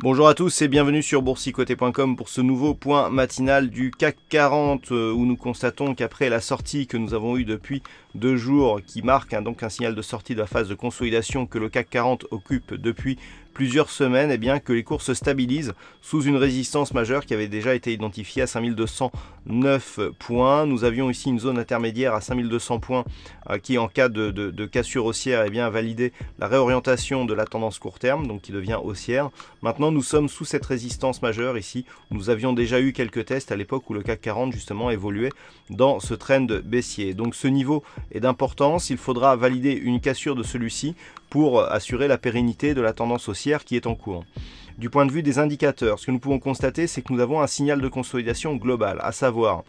Bonjour à tous et bienvenue sur boursicoté.com pour ce nouveau point matinal du CAC 40 où nous constatons qu'après la sortie que nous avons eue depuis 2 jours qui marque donc un signal de sortie de la phase de consolidation que le CAC 40 occupe depuis plusieurs semaines, et bien que les cours se stabilisent sous une résistance majeure qui avait déjà été identifiée à 5209 points. Nous avions ici une zone intermédiaire à 5200 points qui, en cas de cassure haussière, a validé la réorientation de la tendance court terme, donc qui devient haussière. Maintenant, nous sommes sous cette résistance majeure ici. Nous avions déjà eu quelques tests à l'époque où le CAC 40 justement évoluait dans ce trend baissier. Donc ce niveau est d'importance. Il faudra valider une cassure de celui-ci pour assurer la pérennité de la tendance haussière qui est en cours. Du point de vue des indicateurs, ce que nous pouvons constater, c'est que nous avons un signal de consolidation global, à savoir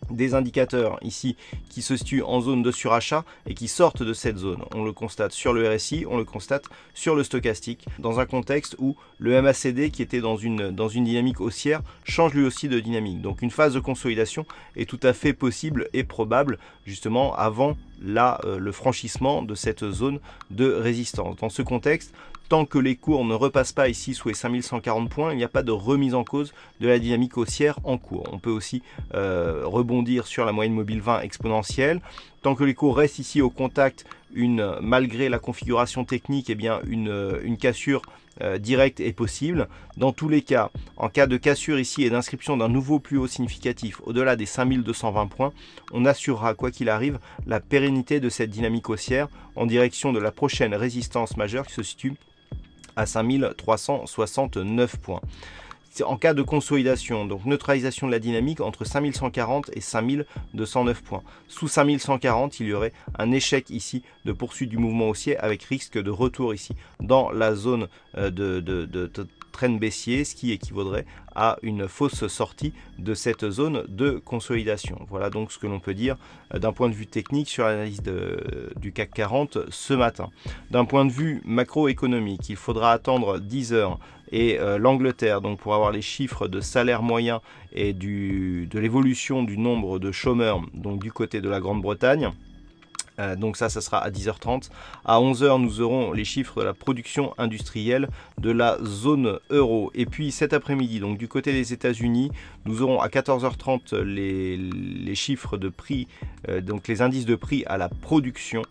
des indicateurs ici qui se situent en zone de surachat et qui sortent de cette zone. On le constate sur le RSI, on le constate sur le stochastique, dans un contexte où le MACD qui était dans une dynamique haussière change lui aussi de dynamique. Donc une phase de consolidation est tout à fait possible et probable justement avant le franchissement de cette zone de résistance. Dans ce contexte, tant que les cours ne repassent pas ici sous les 5140 points, il n'y a pas de remise en cause de la dynamique haussière en cours. On peut aussi rebondir sur la moyenne mobile 20 exponentielle. Tant que les cours restent ici au contact, malgré la configuration technique, une cassure directe est possible. Dans tous les cas, en cas de cassure ici et d'inscription d'un nouveau plus haut significatif au-delà des 5220 points, on assurera quoi qu'il arrive la pérennité de cette dynamique haussière en direction de la prochaine résistance majeure qui se situe à 5369 points. En cas de consolidation, donc neutralisation de la dynamique entre 5140 et 5209 points. Sous 5140, il y aurait un échec ici de poursuite du mouvement haussier avec risque de retour ici dans la zone de trend baissier, ce qui équivaudrait à une fausse sortie de cette zone de consolidation. Voilà donc ce que l'on peut dire d'un point de vue technique sur l'analyse du CAC 40 ce matin. D'un point de vue macroéconomique, il faudra attendre 10 heures et l'Angleterre donc pour avoir les chiffres de salaire moyen et de l'évolution du nombre de chômeurs donc du côté de la Grande-Bretagne. Donc ça sera à 10h30. À 11h, nous aurons les chiffres de la production industrielle de la zone euro. Et puis cet après-midi, donc du côté des États-Unis, nous aurons à 14h30 les chiffres de prix, donc les indices de prix à la production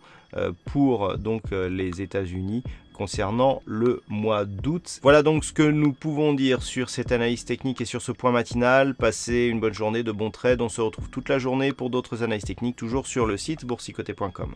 pour les États-Unis concernant le mois d'août. Voilà donc ce que nous pouvons dire sur cette analyse technique et sur ce point matinal. Passez une bonne journée, de bons trades. On se retrouve toute la journée pour d'autres analyses techniques, toujours sur le site boursicoté.com.